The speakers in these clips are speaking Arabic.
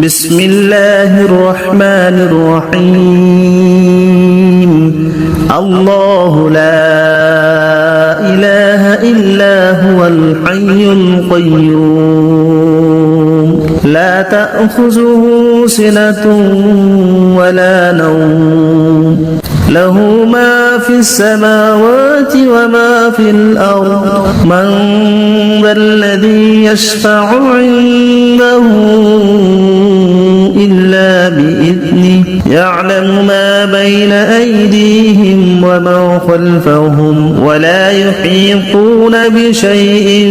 بسم الله الرحمن الرحيم الله لا إله إلا هو الحي القيوم لا تأخذه سنة ولا نوم له ما في السماوات وما في الأرض من ذا الذي يشفع عنده إلا بإذنه يعلم ما بين أيديهم وما خلفهم ولا يحيطون بشيء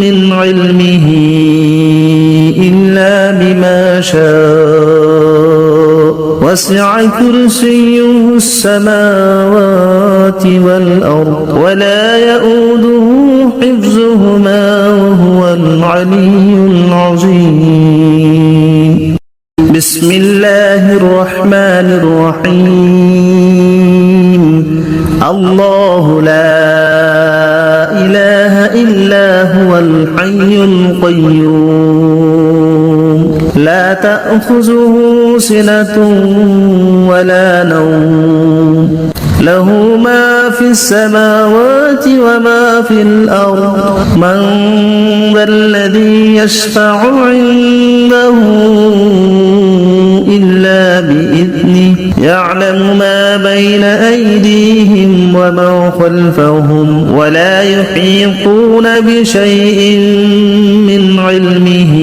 من علمه إلا بما شاء وسع كرسيه السماوات والأرض ولا يؤوده حفظهما وهو العلي العظيم بسم الله الرحمن الرحيم الله لا إله إلا هو الحي القيوم لا تأخذه سنة ولا نوم له ما في السماوات وما في الأرض من ذا الذي يشفع عنده إلا بإذنه يعلم ما بين أيديهم وما خلفهم ولا يحيطون بشيء من علمه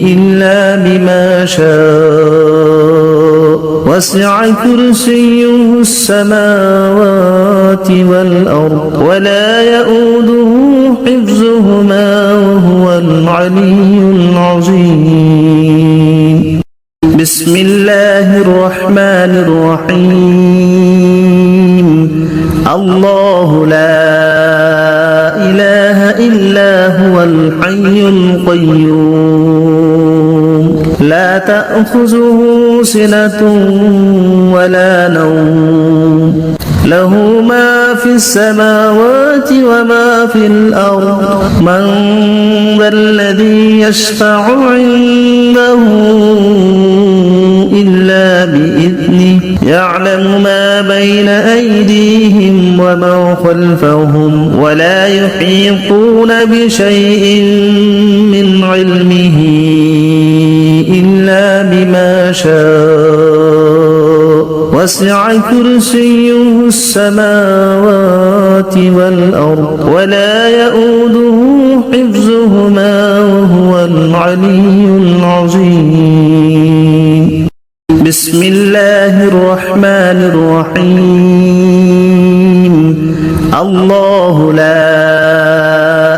إلا بما شاء وسع كرسيه السماوات والأرض ولا يؤوده حفظهما وهو العلي العظيم بسم الله الرحمن الرحيم الله لا إله إلا هو الحي القيوم لا تأخذه سنة ولا نوم له ما في السماوات وما في الأرض من ذا الذي يشفع عنده إلا بإذنه يعلم ما بين أيديهم وما خلفهم ولا يحيطون بشيء من علمه إلا بما شاء وسع كرسيه السماوات والأرض ولا يؤوده حفظهما وهو العلي العظيم بسم الله الرحمن الرحيم الله لا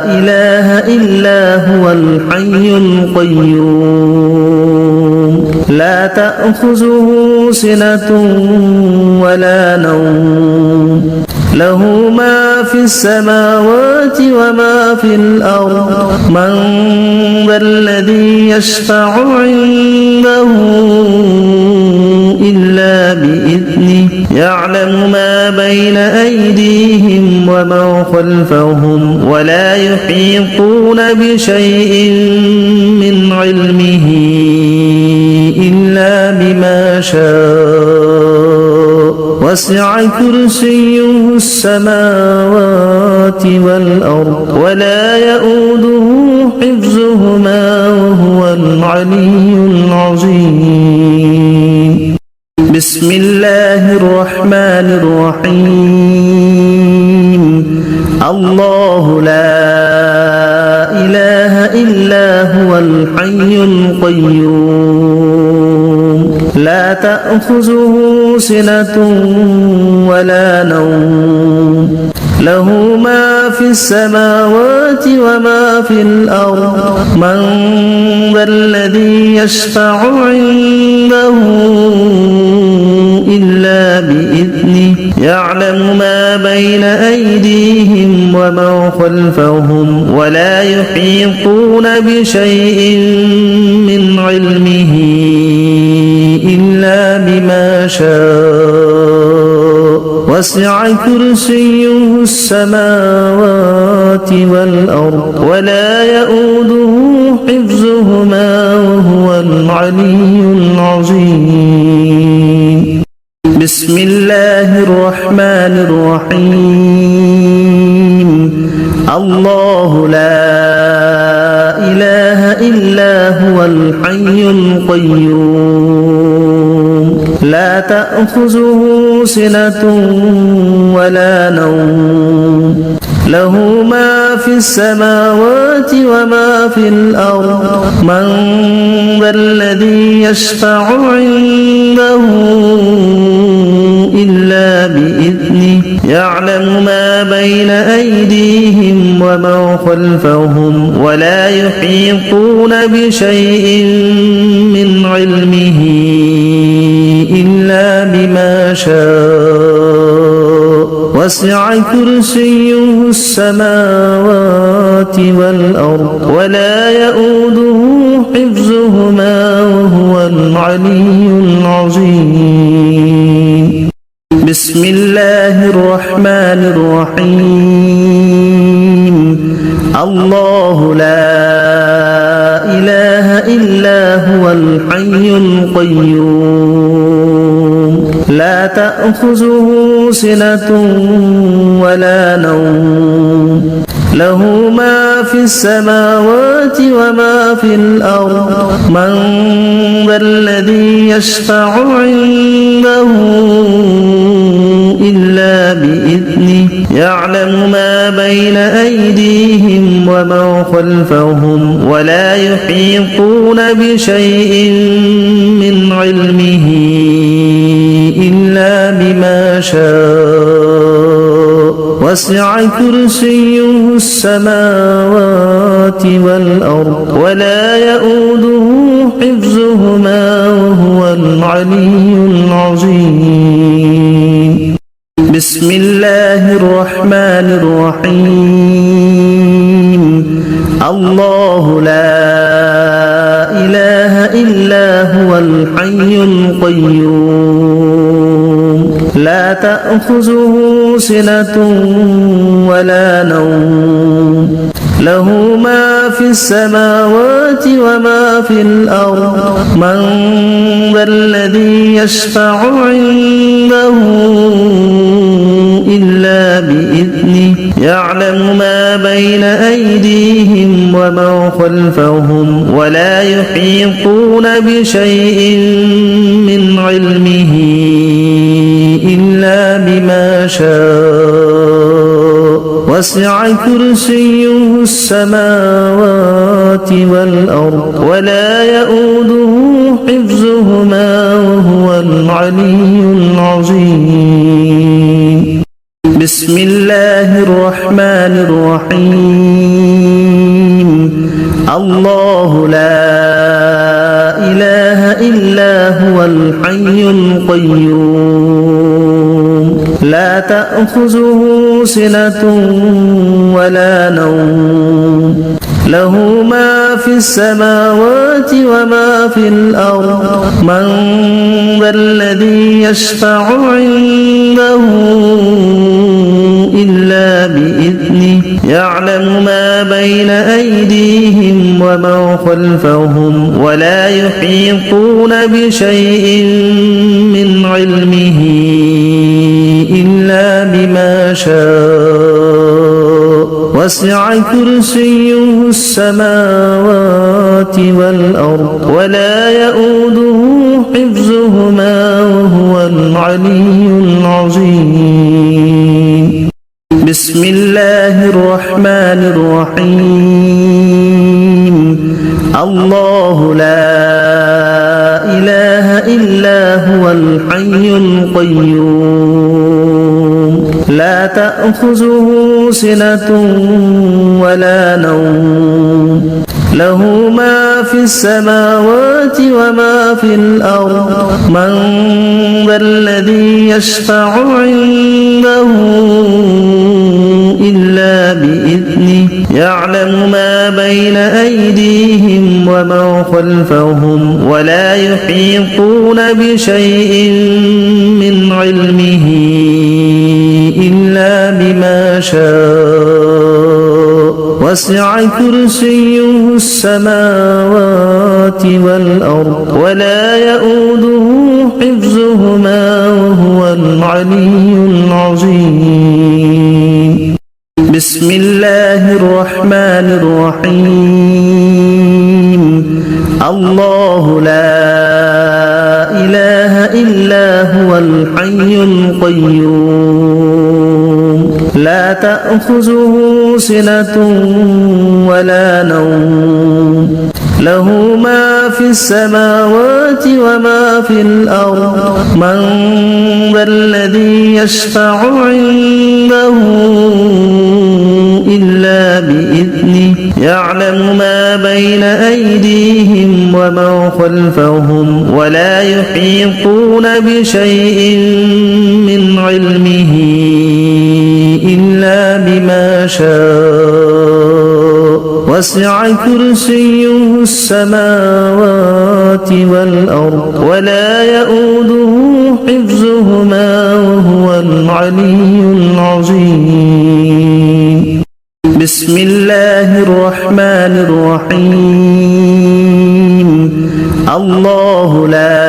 إله إلا هو الحي القيوم لا تأخذه سنة ولا نوم له ما في السماوات وما في الأرض من ذا الذي يشفع عنده إلا بإذنه يعلم ما بين أيديهم وما خلفهم ولا يحيطون بشيء من علمه إلا بما شاء وسع كرسيه السماوات والأرض ولا يؤوده حفظهما وهو العلي العظيم بسم الله الرحمن الرحيم الله لا إله إلا هو الحي القيوم لا تأخذه سنة ولا نوم له ما في السماوات وما في الأرض من ذا الذي يشفع عنده إلا بإذنه يعلم ما بين أيديهم وما خلفهم ولا يحيطون بشيء من علمه إلا بما شاء وسع كرسيه السماوات والأرض ولا يؤوده حفظهما وهو العلي العظيم بسم الله الرحمن الرحيم الله لا إله إلا هو الحي القيوم لا تأخذه سنة ولا نوم له ما في السماوات وما في الأرض من ذا الذي يشفع عنده إلا بإذنه يعلم ما بين أيديهم وما خلفهم ولا يحيطون بشيء من علمه إلا بما شاء وسع كرسيه السماوات والأرض ولا يؤوده حفظهما وهو العلي العظيم بسم الله الرحمن الرحيم الله لا إله إلا هو الحي القيوم لا تأخذه سنة ولا نوم له ما في السماوات وما في الأرض من ذا الذي يشفع عنده إلا بإذنه يعلم ما بين أيديهم وما خلفهم ولا يحيطون بشيء من علمه إلا بما شاء وسع كرسيه السماوات والأرض ولا يؤوده حفظهما وهو العلي العظيم بسم الله الرحمن الرحيم الله لا إله إلا هو الحي القيوم لا تأخذه سنة ولا نوم له ما في السماوات وما في الأرض من ذا الذي يشفع عنده إلا بإذنه يعلم ما بين أيديهم وما خلفهم ولا يحيطون بشيء من علمه إلا بما شاء وسع كرسيه السماوات والأرض ولا يؤوده حفظهما وهو العلي العظيم بسم الله الرحمن الرحيم الله لا إله إلا هو الحي القيوم لا تأخذه سنة ولا نوم له ما في السماوات وما في الأرض من ذا الذي يشفع عنده إلا بإذنه يعلم ما بين أيديهم وما خلفهم ولا يحيطون بشيء من علمه إلا بما شاء وسع كرسيه السماوات والأرض ولا يؤوده حفظهما وهو العلي العظيم بسم الله الرحمن الرحيم الله لا إله إلا هو الحي القيوم لا تأخذه سنة ولا نوم له ما في السماوات وما في الأرض من ذا الذي يشفع عنده إلا بإذنه يعلم ما بين أيديهم وما خلفهم ولا يحيطون بشيء من علمه إلا بما شاء وسع كرسيه السماوات والأرض ولا يؤوده حفظهما وهو العلي العظيم بسم الله الرحمن الرحيم الله لا إله إلا هو الحي القيوم لا تأخذه سنة ولا نوم له ما في السماوات وما في الأرض من ذا الذي يشفع عنده إلا بإذنه يعلم ما بين أيديهم وما خلفهم ولا يحيطون بشيء من علمه إلا بما شاء وسع كرسيه السماوات والأرض ولا يؤوده حفظهما وهو العلي العظيم بسم الله الرحمن الرحيم الله لا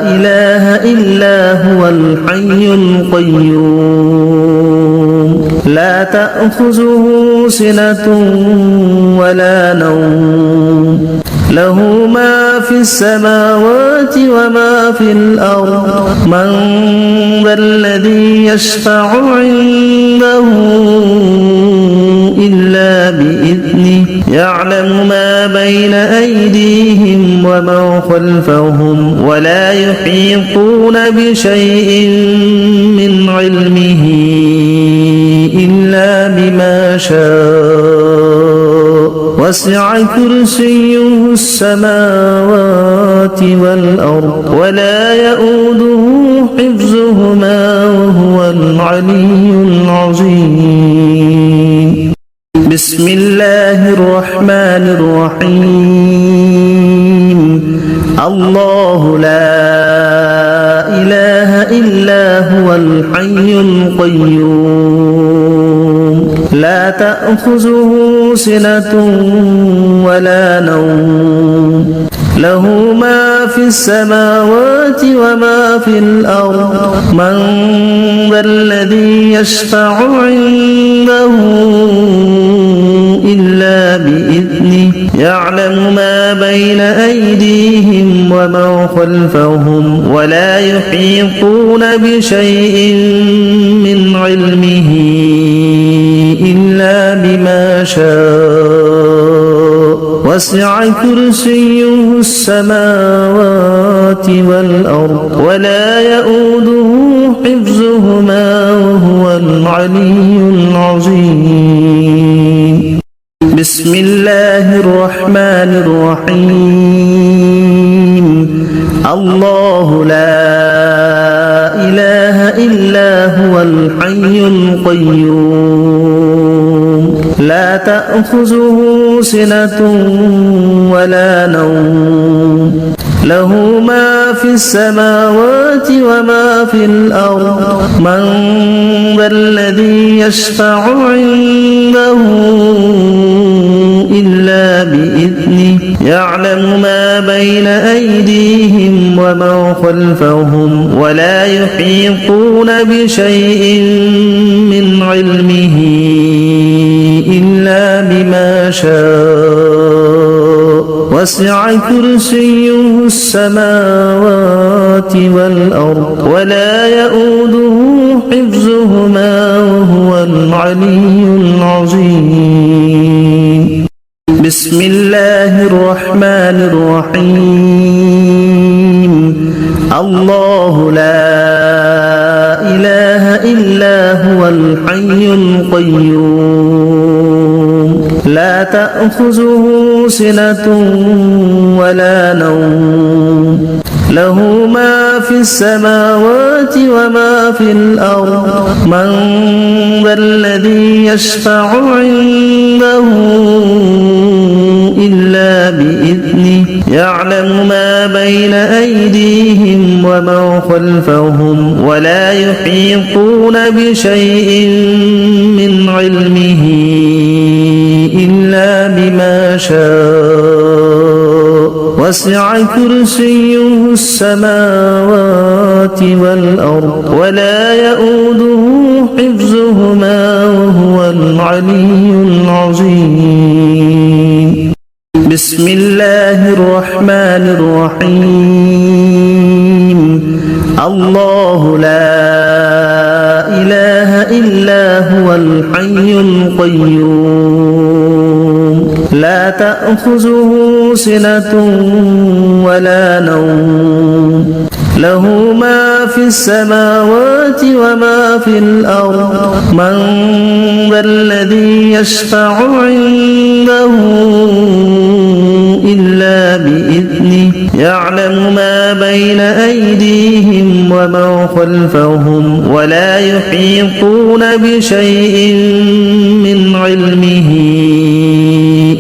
إله إلا هو الحي القيوم لا تأخذه سنة ولا نوم له ما في السماوات وما في الأرض من ذا الذي يشفع عنده إلا بإذنه يعلم ما بين أيديهم وما خلفهم ولا يحيطون بشيء من علمه إلا بما شاء وسع كرسيه السماوات والأرض ولا يؤوده حفظهما وهو العلي العظيم بسم الله الرحمن الرحيم الله لا إله إلا هو الحي القيوم لا تأخذه سنة ولا نوم له ما في السماوات وما في الأرض من ذا الذي يشفع عنده إلا بإذنه يعلم ما بين أيديهم وما خلفهم ولا يحيطون بشيء من علمه إلا بما شاء وسع كرسيه السماوات والأرض ولا يؤوده حفظهما وهو العلي العظيم بسم الله الرحمن الرحيم الله لا إله إلا هو الحي القيوم لا تأخذه سنة ولا نوم له ما في السماوات وما في الأرض من ذا الذي يشفع عنده إلا بإذنه يعلم ما بين أيديهم وما خلفهم ولا يحيطون بشيء من علمه إلا بما شاء وسع كرسيه السماوات والأرض ولا يؤوده حفظهما وهو العلي العظيم بسم الله الرحمن الرحيم الله لا إله إلا هو الحي القيوم لا تأخذه سنة ولا نوم له ما في السماوات وما في الأرض من ذا الذي يشفع عنده إلا بإذنه يعلم ما بين أيديهم وما خلفهم ولا يحيطون بشيء من علمه شاء وسع كرسيه السماوات والأرض ولا يؤوده حفظهما وهو العلي العظيم بسم الله الرحمن الرحيم الله لا إله إلا هو الحي القيوم لا تأخذه سنة ولا نوم له ما في السماوات وما في الأرض من ذا الذي يشفع عنده إلا بإذنه يعلم ما بين أيديهم وما خلفهم ولا يحيطون بشيء من علمه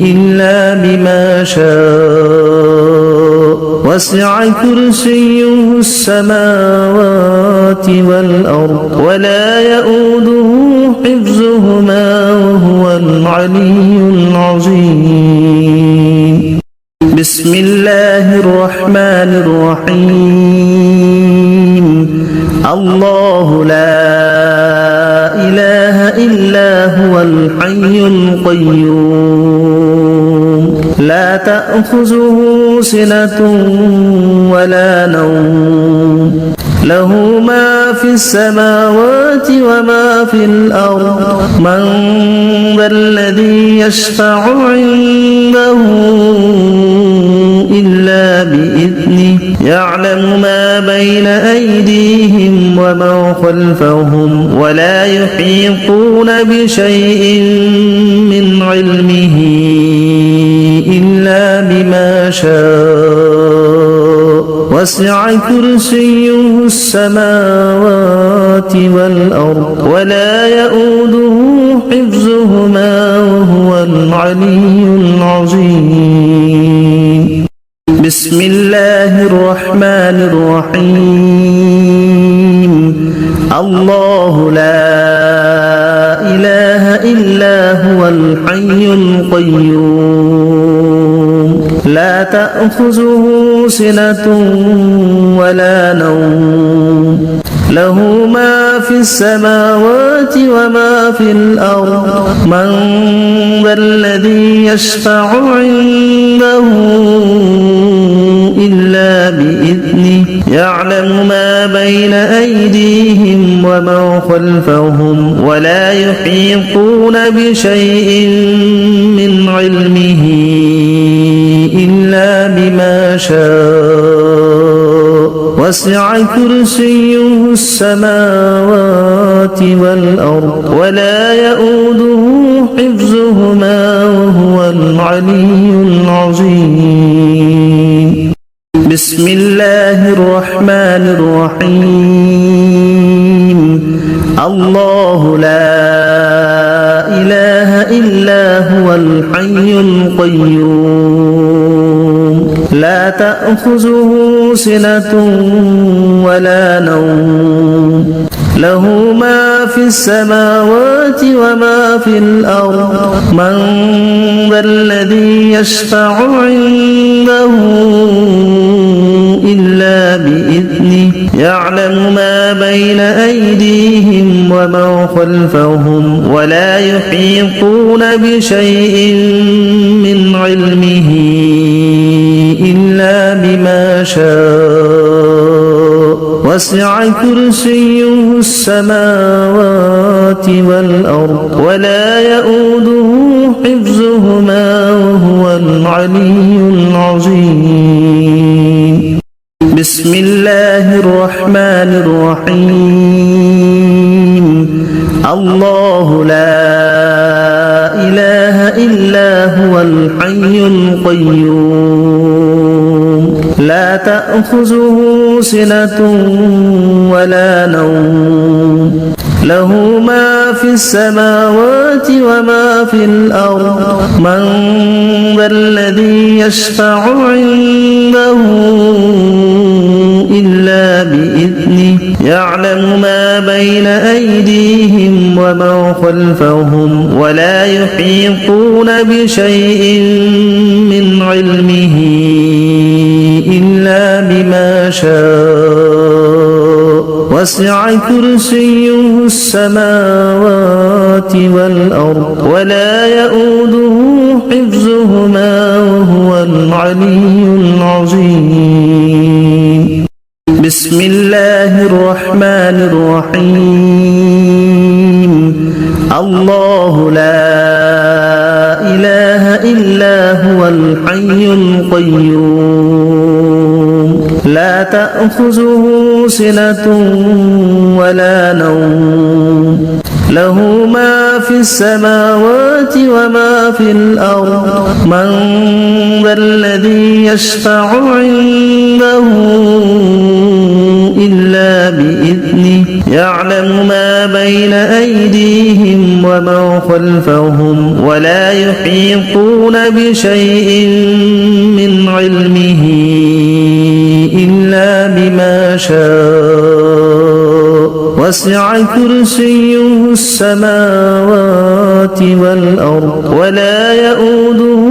إلا بما شاء وسع كرسيه السماوات والأرض ولا يؤوده حفظهما وهو العلي العظيم بسم الله الرحمن الرحيم الله لا إله إلا هو الحي القيوم لا تأخذه سنة ولا نوم له ما في السماوات وما في الأرض من ذا الذي يشفع عنده إلا بإذنه يعلم ما بين أيديهم وما خلفهم ولا يحيطون بشيء من علمه إلا بما شاء وسع كرسيه السماوات والأرض ولا يؤوده حفظهما وهو العلي العظيم بسم الله الرحمن الرحيم الله لا إله إلا هو الحي القيوم لا تأخذه سنة ولا نوم له ما في السماوات وما في الأرض من ذا الذي يشفع عنده إلا بإذنه يعلم ما بين أيديهم وما خلفهم ولا يحيطون بشيء من علمه إلا بما شاء وسع كرسيه السماوات والأرض ولا يؤوده حفظهما وهو العلي العظيم بسم الله الرحمن الرحيم الله لا إله إلا هو الحي القيوم لا تأخذه سنة ولا نوم له ما في السماوات وما في الأرض من ذا الذي يشفع عنده إلا بإذنه يعلم ما بين أيديهم وما خلفهم ولا يحيطون بشيء من علمه إلا بما شاء وسع كرسيه السماوات والأرض ولا يؤوده حفظهما وهو العلي العظيم بسم الله الرحمن الرحيم الله لا إله إلا هو الحي القيوم لا تأخذه سنة ولا نوم له ما في السماوات وما في الأرض من ذا الذي يشفع عنده إلا بإذنه يعلم ما بين أيديهم ومن خلفهم ولا يحيطون بشيء من علمه إلا بما شاء وسع كرسيه السماوات والأرض ولا يؤوده حفظهما وهو العلي العظيم. بسم الله الرحمن الرحيم. الله لا إله إلا هو الحي القيوم لا تأخذه سنة ولا نوم له ما في السماوات وما في الأرض من ذا الذي يشفع عنده إلا بإذنه يعلم ما بين أيديهم ومن خلفهم ولا يحيطون بشيء من علمه إلا بما شاء وسع كرسيه السماوات والأرض ولا يؤوده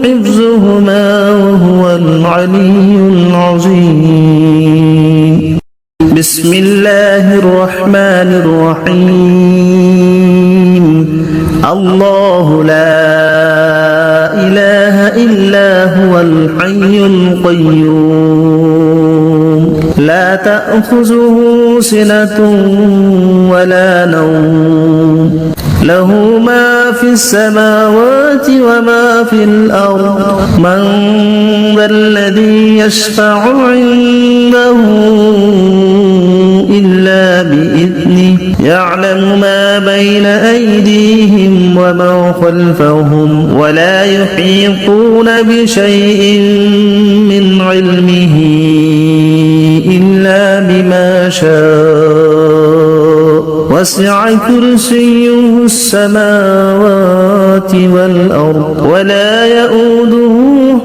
حفظهما وهو العلي العظيم. بسم الله الرحمن الرحيم. الله لا إله إلا هو الحي القيوم لا تأخذه سنة ولا نوم له ما في السماوات وما في الأرض من ذا الذي يشفع عنده إلا بإذنه يعلم ما بين أيديهم ومن خلفهم ولا يحيطون بشيء من علمه إلا بما شاء وسع كرسيه السماوات والأرض ولا يؤوده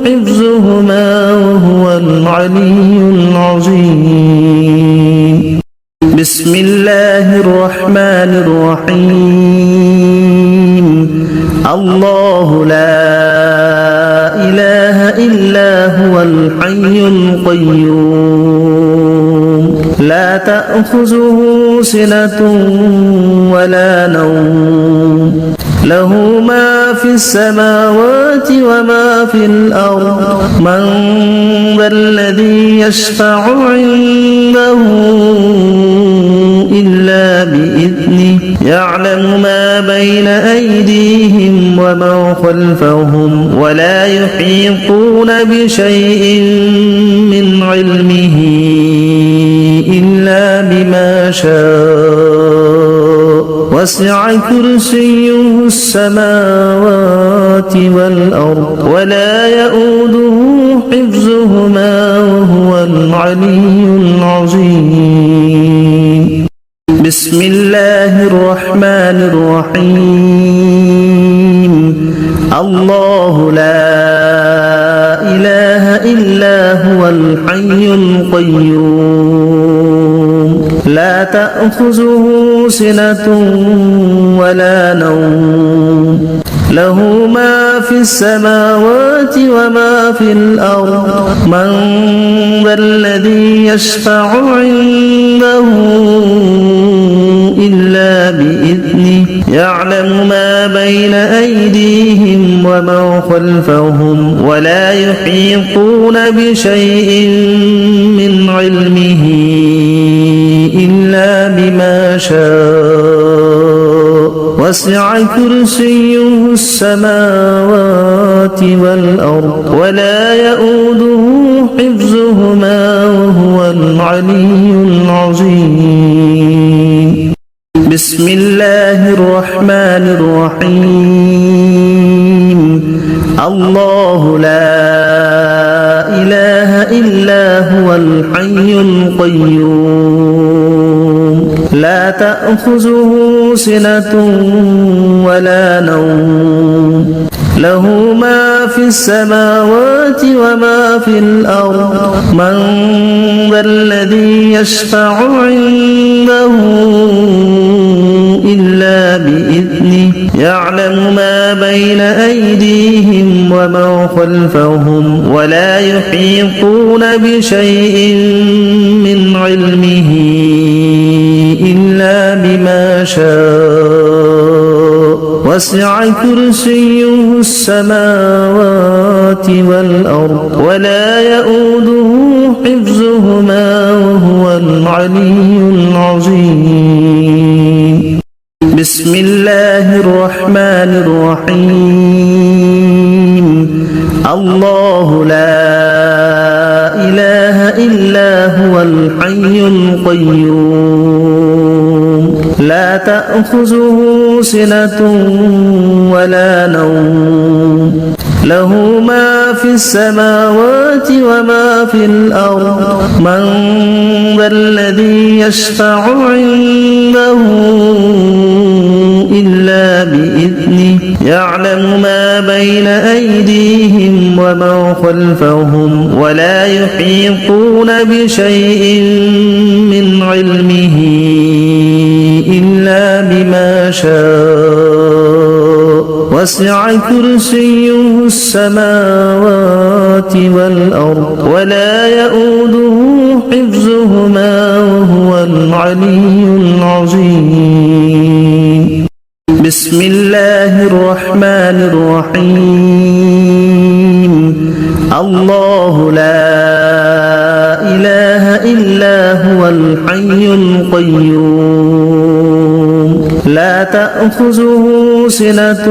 حفظهما وهو العلي العظيم. بسم الله الرحمن الرحيم. الله لا إله إلا هو الحي القيوم لا تأخذه سنة ولا نوم له ما في السماوات وما في الأرض من ذا الذي يشفع عنده إلا بإذنه يعلم ما بين أيديهم ومن خلفهم ولا يحيطون بشيء من علمه إلا بما شاء وسع كرسيه السماوات والأرض ولا يؤوده حفظهما وهو العلي العظيم. بسم الله الرحمن الرحيم. الله لا إله إلا هو الحي القيوم لا تأخذه سنة ولا نوم له ما في السماوات وما في الأرض من ذا الذي يشفع عنده إلا بإذنه يعلم ما بين أيديهم ومن خلفهم ولا يحيطون بشيء من علمه إلا بما شاء وسع كرسيه السماوات والأرض ولا يؤوده حفظهما وهو العلي العظيم. بسم الله الرحمن الرحيم. الله لا إله إلا هو الحي القيوم لا تأخذه سنة ولا نوم له ما في السماوات وما في الأرض من ذا الذي يشفع عنده إلا يعلم ما بين أيديهم وما خلفهم ولا يحيطون بشيء من علمه إلا بما شاء وسع كرسيه السماوات والأرض ولا يؤوده حفظهما وهو العلي العظيم. بسم الله الرحمن الرحيم. الله لا إله إلا هو الحي القيوم لا تأخذه سنة ولا نوم له ما في السماوات وما في الأرض من ذا الذي يشفع عنده إلا بإذنه يعلم ما بين أيديهم وما خلفهم ولا يحيطون بشيء من علمه إلا بما شاء وسع كرسيه السماوات والأرض ولا يؤوده حفظهما وهو العلي العظيم. بسم الله الرحمن الرحيم. الله لا إله إلا هو الحي القيوم لا تأخذه سنة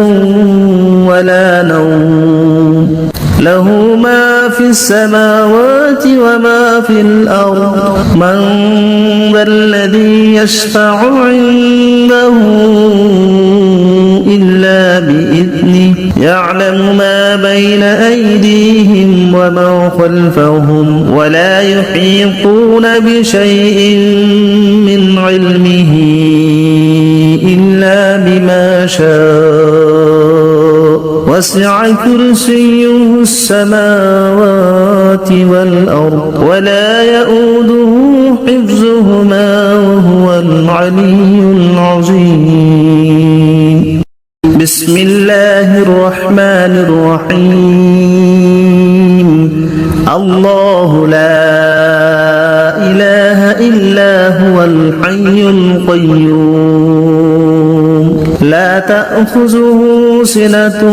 ولا نوم له ما في السماوات وما في الأرض من ذا الذي يشفع عنده إلا بإذنه يعلم ما بين أيديهم وما خلفهم ولا يحيطون بشيء من علمه إلا بما شاء وسع كرسيه السماوات والأرض ولا يؤوده حفظهما وهو العلي العظيم. بسم الله الرحمن الرحيم. الله لا إله إلا هو الحي القيوم لا تأخذه سنة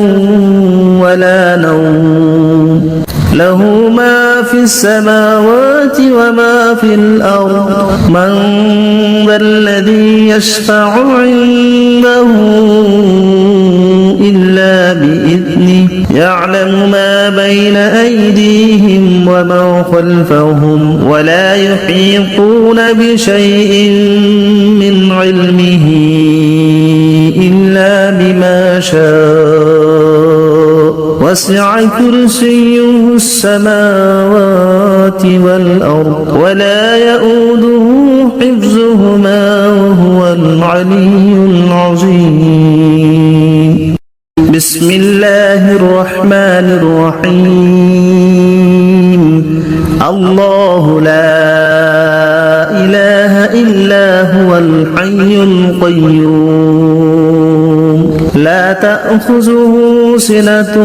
ولا نوم له ما في السماوات وما في الأرض من ذا الذي يشفع عنده إلا بإذنه يعلم ما بين أيديهم وما خلفهم ولا يحيطون بشيء من علمه إلا بما شاء وسع كرسيه السماوات والأرض ولا يؤوده حفظهما وهو العلي العظيم. بسم الله الرحمن الرحيم. الله لا إله إلا هو الحي القيوم لا تأخذه سنة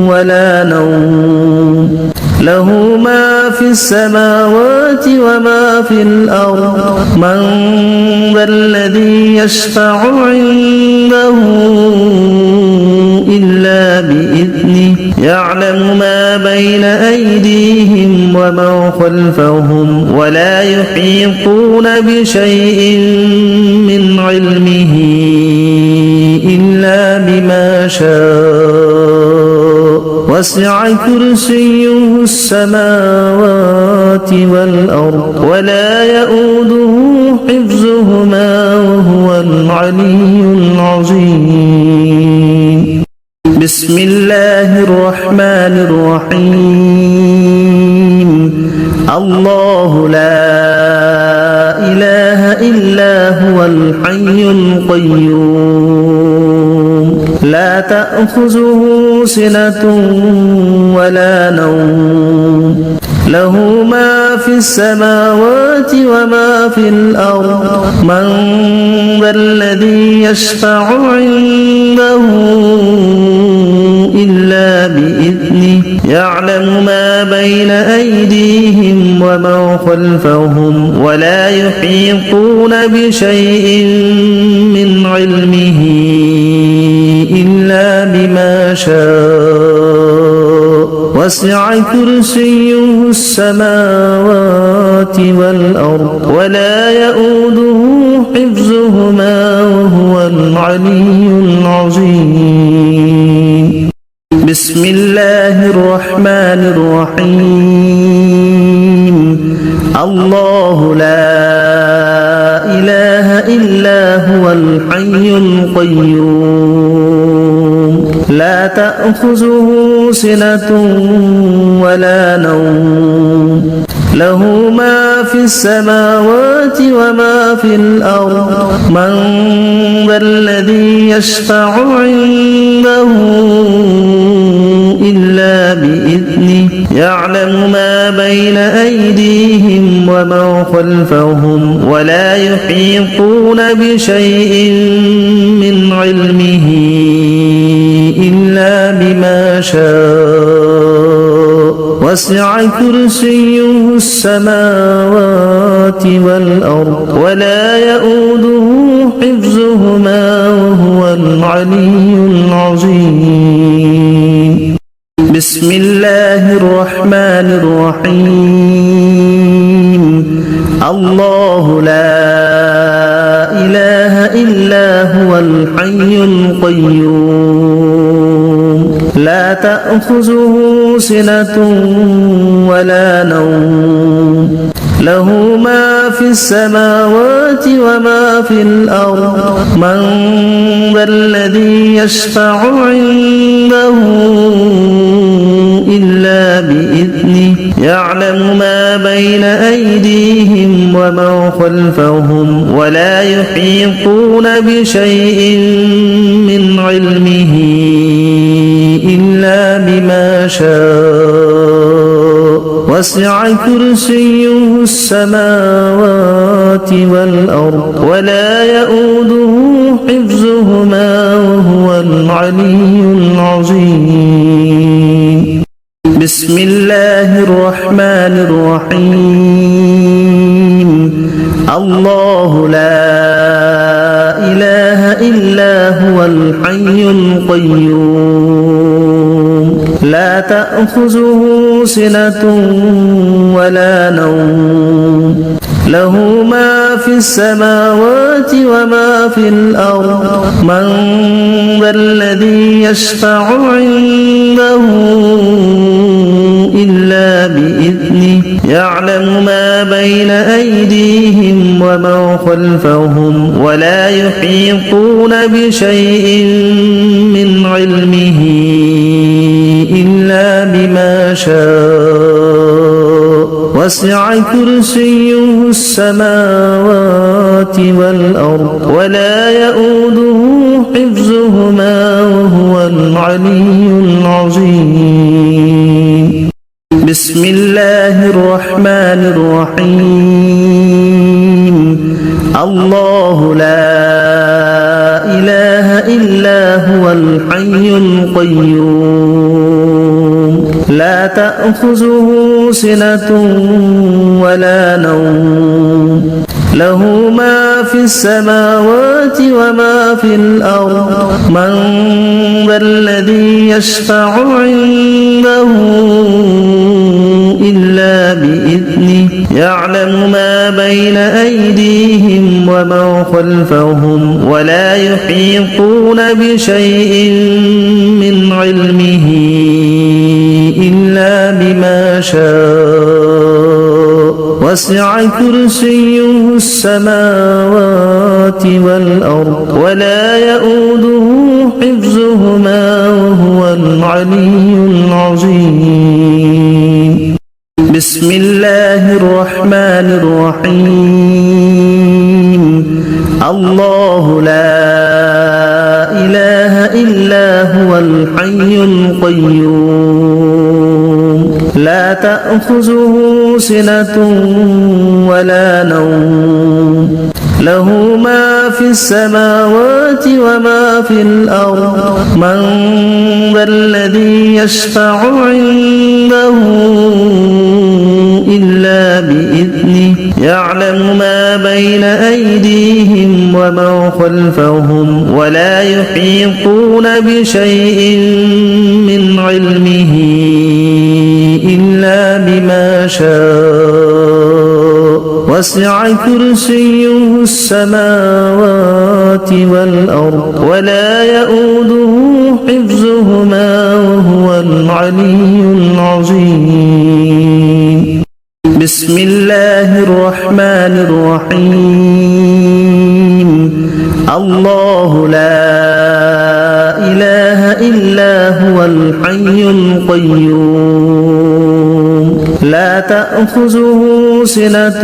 ولا نوم له ما في السماوات وما في الأرض من ذا الذي يشفع عنده إلا بإذنه يعلم ما بين أيديهم وما خلفهم ولا يحيطون بشيء من علمه إلا بما شاء وسع كرسيه السماوات والأرض ولا يؤوده حفظهما وهو العلي العظيم. بسم الله الرحمن الرحيم. الله لا إله إلا هو الحي القيوم لا تأخذه سنة ولا نوم له ما في السماوات وما في الأرض من ذا الذي يشفع عنده إلا بإذنه يعلم ما بين أيديهم وما خلفهم ولا يحيطون بشيء من علمه إلا بما شاء وسع كرسيه السماوات والأرض ولا يؤوده حفظهما وهو العلي العظيم بسم الله الرحمن الرحيم الله لا إله إلا هو الحي القيوم لا تأخذه سنة ولا نوم له ما في السماوات وما في الأرض من ذا الذي يشفع عنده إلا بإذنه يعلم ما بين أيديهم وما خلفهم ولا يحيطون بشيء من علمه إلا بما شاء وسع كرسيه السماوات والأرض ولا يؤوده حفظهما وهو العلي العظيم بسم الله الرحمن الرحيم الله لا إله إلا هو الحي القيوم لا تأخذه سنة ولا نوم له ما في السماوات وما في الأرض من ذا الذي يشفع عنده إلا بإذنه يعلم ما بين أيديهم وما خلفهم ولا يحيطون بشيء من علمه إلا بما شاء وسع كرسيه السماوات والأرض ولا يؤوده حفظهما وهو العلي العظيم بسم الله الرحمن الرحيم الله لا إله إلا هو الحي القيوم لا تأخذه سنة ولا نوم له ما في السماوات وما في الأرض من ذا الذي يشفع عنده إلا بإذنه يعلم ما بين أيديهم وما خلفهم ولا يحيطون بشيء من علمه إلا بما شاء وسع كرسيه السماوات والأرض ولا يؤوده حفظهما وهو العلي العظيم بسم الله الرحمن الرحيم الله لا إله إلا هو الحي القيوم لا تأخذه سنة ولا نوم له ما في السماوات وما في الأرض من ذا الذي يشفع عنده إلا بإذنه يعلم ما بين أيديهم وما خلفهم ولا يحيطون بشيء من علمه إلا بما شاء وسع كرسيه السماوات والأرض ولا يؤوده حفظهما وهو العلي العظيم بسم الله الرحمن الرحيم الله لا إله إلا هو الحي القيوم لا تأخذه سنة ولا نوم له ما في السماوات وما في الأرض من ذا الذي يشفع عنده إلا بإذنه يعلم ما بين أيديهم وما خلفهم ولا يحيطون بشيء من علمه إلا بما شاء وسع كرسيه السماوات والأرض ولا يؤوده حفظهما وهو العلي العظيم بسم الله الرحمن الرحيم الله لا إله إلا هو الحي القيوم لا تأخذه سنة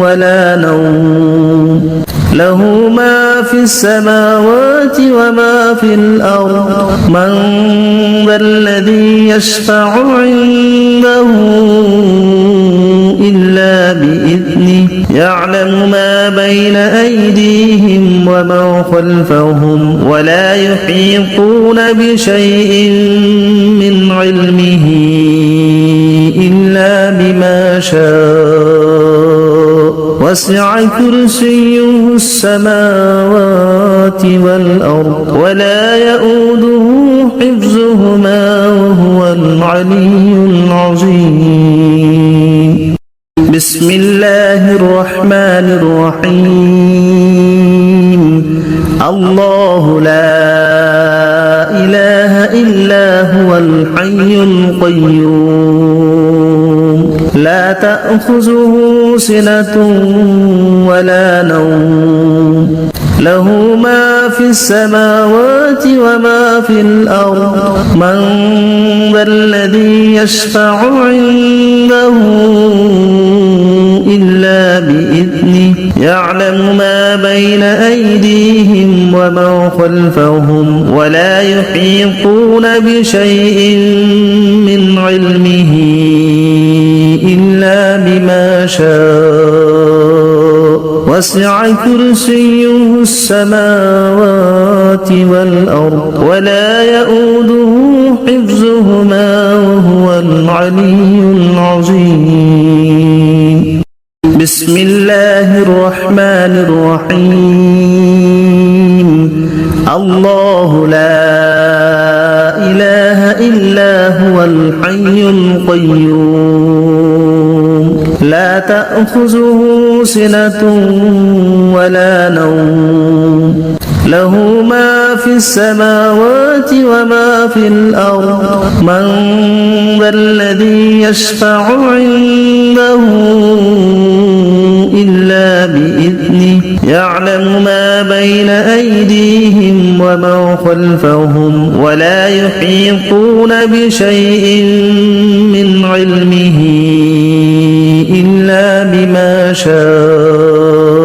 ولا نوم له ما في السماوات وما في الأرض من ذا الذي يشفع عنده إلا بإذنه يعلم ما بين أيديهم وما خلفهم ولا يحيطون بشيء من علمه إلا بما شاء وسع كرسيه السماوات والأرض ولا يؤوده حفظهما وهو العلي العظيم بسم الله الرحمن الرحيم الله لا إله إلا هو الحي القيوم لا تأخذه سنة ولا نوم له ما في السماوات وما في الأرض من ذا الذي يشفع عنده إلا بإذنه يعلم ما بين أيديهم وما خلفهم ولا يحيطون بشيء من علمه إلا بما شاء وسع كرسيه السماوات والأرض ولا يؤوده حفظهما وهو العلي العظيم بسم الله الرحمن الرحيم الله لا إله إلا هو الحي القيوم لا تأخذه سنة ولا نوم له ما في السماوات وما في الأرض من ذا الذي يشفع عنده إلا بإذنه يعلم ما بين أيديهم وما خلفهم ولا يحيطون بشيء من علمه إلا بما شاء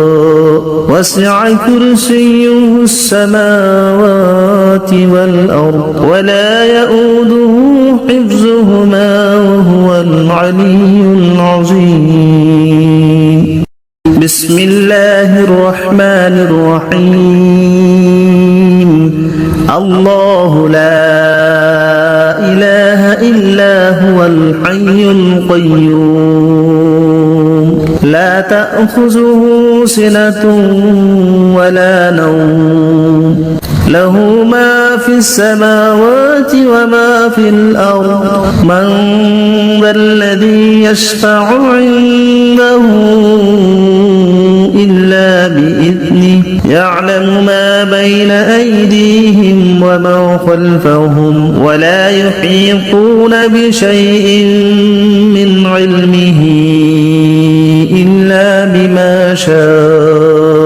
وسع كرسيه السماوات والأرض ولا يؤوده حفظهما وهو العلي العظيم بسم الله الرحمن الرحيم الله لا إله إلا هو الحي القيوم لا تأخذه سنة ولا نوم له ما في السماوات وما في الأرض من ذا الذي يشفع عنده إلا بإذنه يعلم ما بين أيديهم وما خلفهم ولا يحيطون بشيء من علمه إلا بما شاء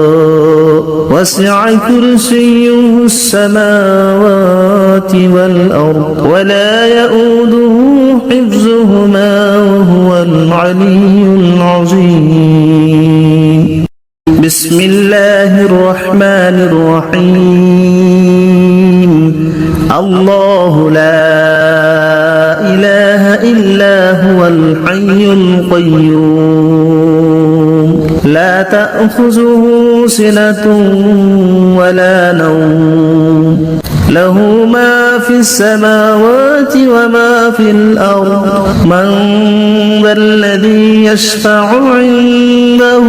وسع كرسيه السماوات والأرض ولا يؤوده حفظهما وهو العلي العظيم بسم الله الرحمن الرحيم الله لا إله إلا هو الحي القيوم لا تأخذه سنة ولا نوم له ما في السماوات وما في الأرض من ذا الذي يشفع عنده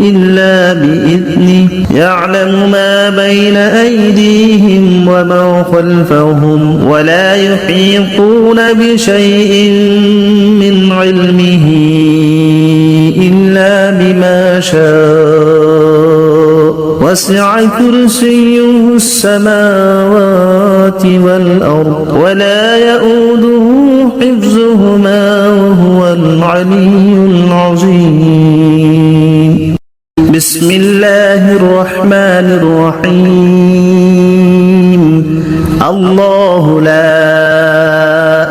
إلا بإذنه يعلم ما بين أيديهم وما خلفهم ولا يحيطون بشيء من علمه إلا بما شاء وسع كرسيه السماوات والأرض ولا يؤوده حفظهما وهو العلي العظيم بسم الله الرحمن الرحيم الله لا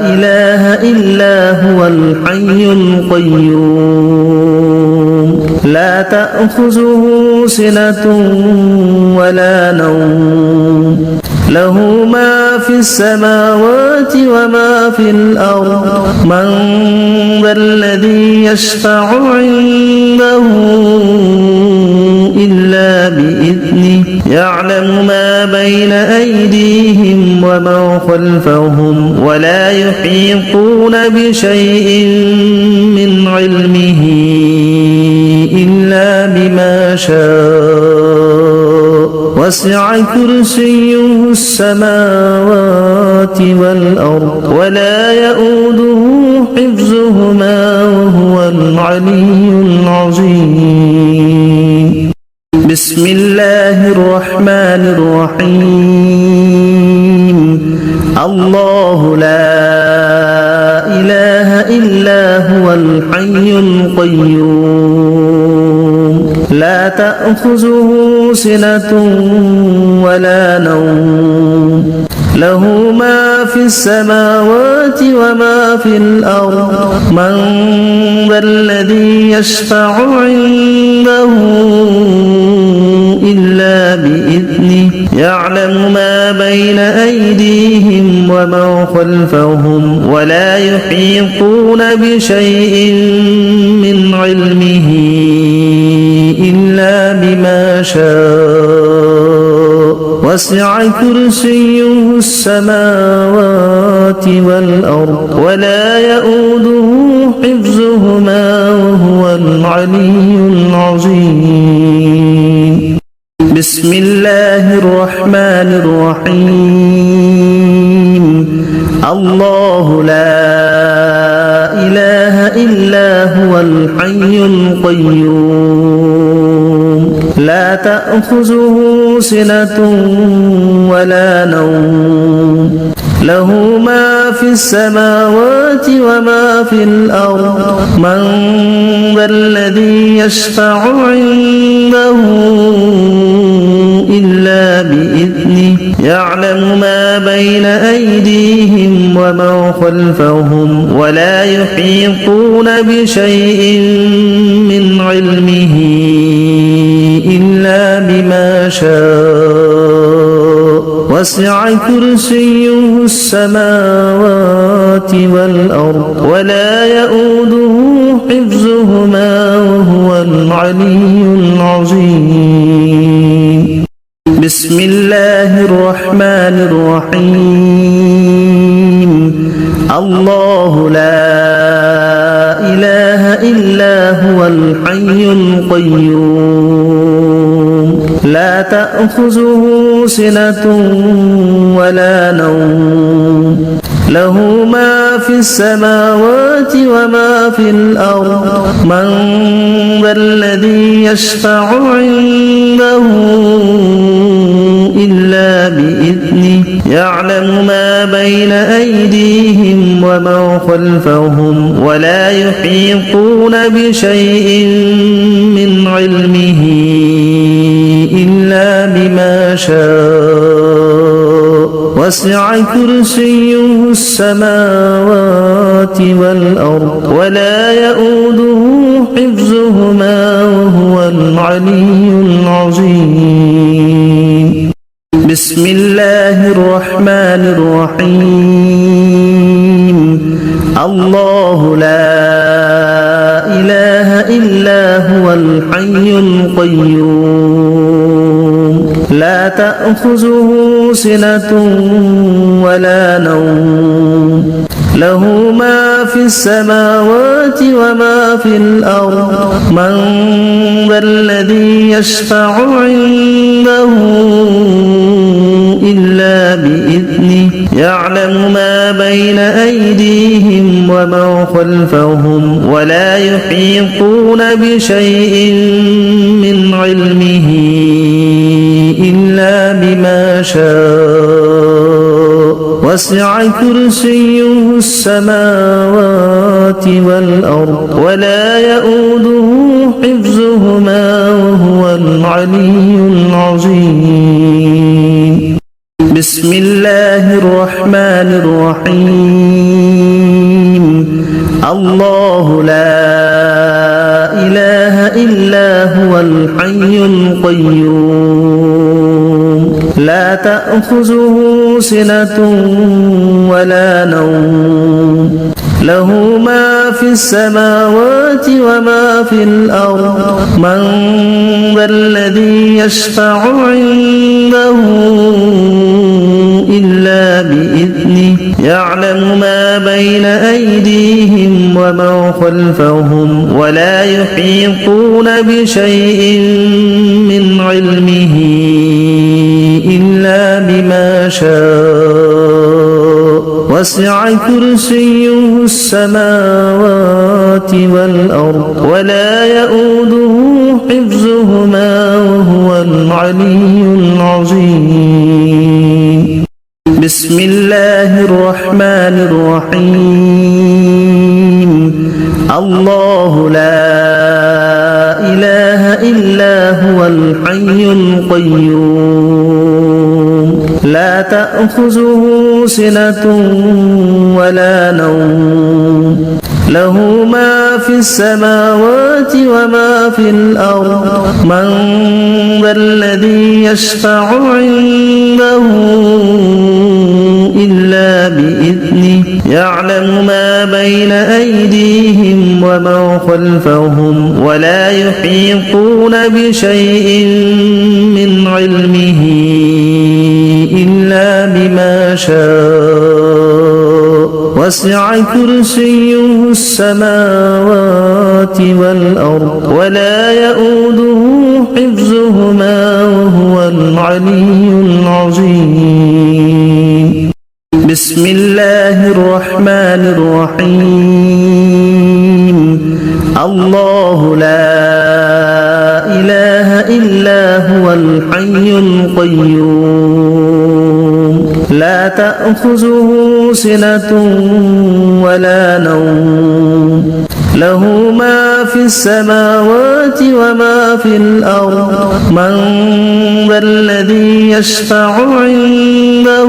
إله إلا هو الحي القيوم لا تأخذه سنة ولا نوم له ما في السماوات وما في الأرض من ذا الذي يشفع عنده إلا بإذنه يعلم ما بين أيديهم وما خلفهم ولا يحيطون بشيء من علمه إلا بما شاء وسع كرسيه السماوات والأرض ولا يؤوده حفظهما وهو العلي العظيم بسم الله الرحمن الرحيم الله لا إله إلا هو الحي القيوم لا تأخذه سنة ولا نوم له ما في السماوات وما في الأرض من ذا الذي يشفع عنده إلا بإذنه يعلم ما بين أيديهم وما خلفهم ولا يحيطون بشيء من علمه إلا بما شاء وسع كرسيه السماوات والأرض ولا يؤوده حفظهما وهو العلي العظيم بسم الله الرحمن الرحيم الله لا إله إلا هو الحي القيوم لا تأخذه سنة ولا نوم له ما في السماوات وما في الأرض من ذا الذي يشفع عنده إلا بإذنه يعلم ما بين أيديهم وما خلفهم ولا يحيطون بشيء من علمه إلا بما شاء وسع كرسيه السماوات والأرض ولا يؤوده حفظهما وهو العلي العظيم بسم الله الرحمن الرحيم الله لا إله إلا هو الحي القيوم لا تأخذه سنة ولا نوم له ما في السماوات وما في الأرض من ذا الذي يشفع عنده إلا بإذنه يعلم ما بين أيديهم وما خلفهم ولا يحيطون بشيء من علمه إلا بما شاء وسع كرسيه السماوات والأرض ولا يؤوده حفظهما وهو العلي العظيم بسم الله الرحمن الرحيم الله لا إله إلا هو الحي القيوم لا تأخذه سنة ولا نوم له ما في السماوات وما في الأرض من ذا الذي يشفع عنده إلا بإذنه يعلم ما بين أيديهم وما خلفهم ولا يحيطون بشيء من علمه إلا بما شاء وسع كرسيه السماوات والأرض ولا يؤوده حفظهما وهو العلي العظيم بسم الله الرحمن الرحيم الله لا إله إلا هو الحي القيوم لا تأخذه سنة ولا نوم له ما في السماوات وما في الأرض من ذا الذي يشفع عنده إلا بإذنه يعلم ما بين أيديهم وما خلفهم ولا يحيطون بشيء من علمه إلا بما شاء وسع كرسيه السماوات والأرض ولا يؤوده حفظهما وهو العلي العظيم بسم الله الرحمن الرحيم الله لا إله إلا هو الحي القيوم لا تأخذه سنة ولا نوم له ما في السماوات وما في الأرض من ذا الذي يشفع عنده إلا بإذنه يعلم ما بين أيديهم وما خلفهم ولا يحيطون بشيء من علمه إلا بما شاء وسع كرسيه السماوات والأرض ولا يؤوده حفظهما وهو العلي العظيم بسم الله الرحمن الرحيم الله لا إله إلا هو الحي القيوم لا تأخذه سنة ولا نوم له ما في السماوات وما في الأرض من ذا الذي يشفع عنده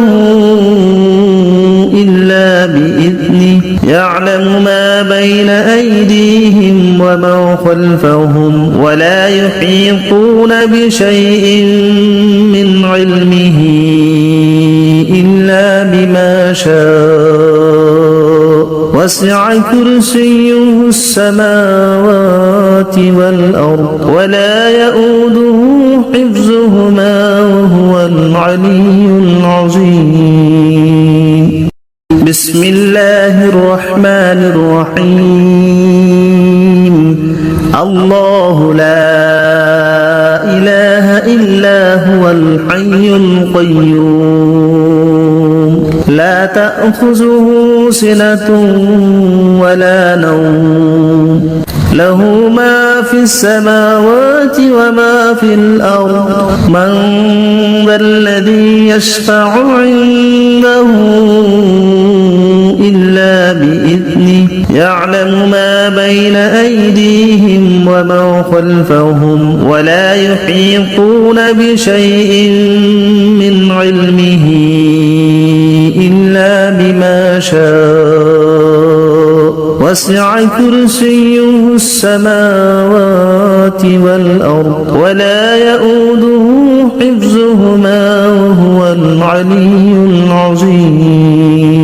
إلا بإذنه يعلم ما بين أيديهم وما خلفهم ولا يحيطون بشيء من علمه إلا بما شاء وسع كرسيه السماوات والأرض ولا يؤوده حفظهما وهو العلي العظيم بسم الله الرحمن الرحيم الله لا إله إلا هو الحي القيوم لا تأخذه سنة ولا نوم له ما في السماوات وما في الأرض من ذا الذي يشفع عنده إلا بإذنه يعلم ما بين أيديهم وما خلفهم ولا يحيطون بشيء من علمه إلا بما شاء وسع كرسيه السماوات والأرض ولا يؤوده حفظهما وهو العلي العظيم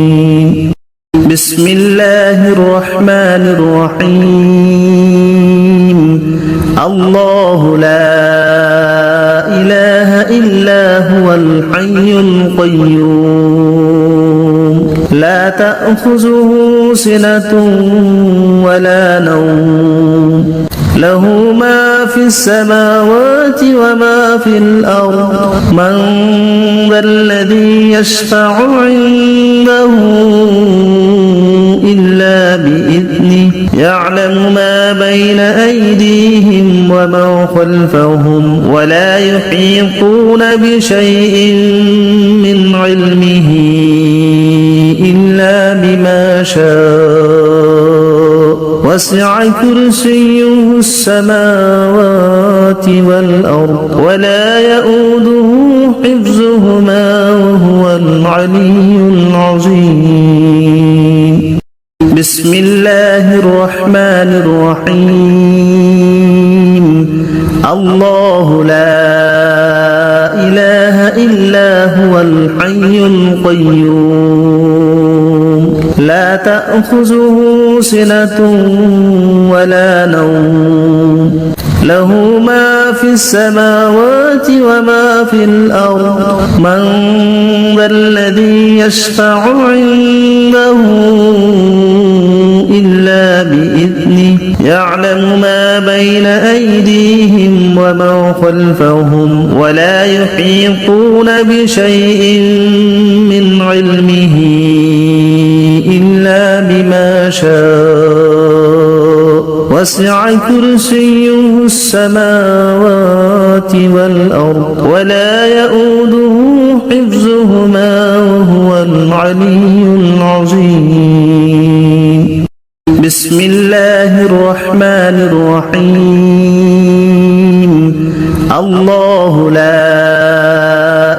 بسم الله الرحمن الرحيم الله لا إله إلا هو الحي القيوم لا تأخذه سنة ولا نوم له ما في السماوات وما في الأرض من ذا الذي يشفع عنده إلا بإذنه يعلم ما بين أيديهم وما خلفهم ولا يحيطون بشيء من علمه إلا بما شاء وسع كرسيه السماوات والأرض ولا يؤوده حفظهما وهو العلي العظيم بسم الله الرحمن الرحيم الله لا إله إلا هو الحي القيوم لا تأخذه سنة ولا نوم له ما في السماوات وما في الأرض من ذا الذي يشفع عنده إلا بإذنه يعلم ما بين أيديهم وما خلفهم ولا يحيطون بشيء من علمه إلا بما شاء وسع كرسيه السماوات والأرض ولا يؤوده حفظهما وهو العلي العظيم بسم الله الرحمن الرحيم الله لا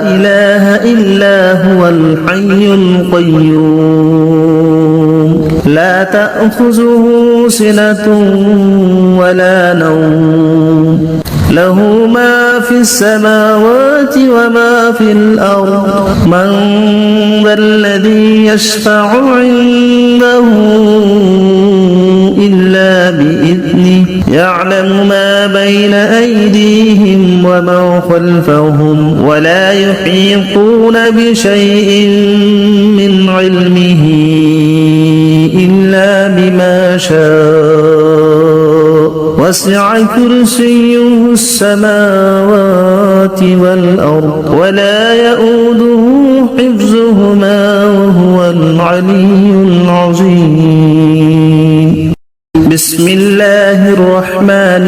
إله إلا هو الحي القيوم لا تأخذه سنة ولا نوم له ما في السماوات وما في الأرض من ذا الذي يشفع عنده إلا بإذنه يعلم ما بين أيديهم وما خلفهم ولا يحيطون بشيء من علمه إلا بما شاء وسع كرسيه السماوات والأرض ولا يؤوده حفظهما وهو العلي العظيم بسم الله الرحمن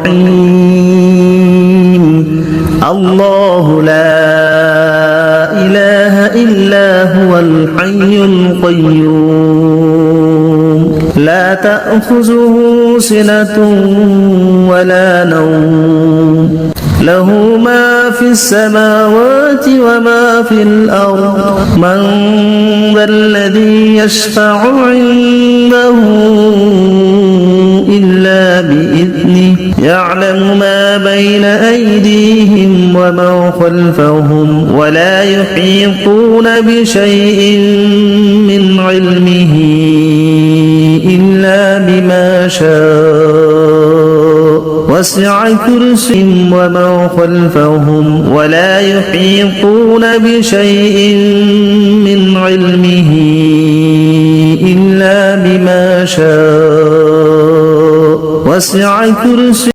الرحيم الله لا إله إلا هو الحي القيوم لا تأخذه سنة ولا نوم له ما في السماوات وما في الأرض من ذا الذي يشفع عنده إلا بإذنه يعلم ما بين أيديهم وما خلفهم ولا يحيطون بشيء من علمه إلا بما شاء وسع كرسيه وما خلفهم ولا يحيطون بشيء من علمه إلا بما شاء وسع كرسيه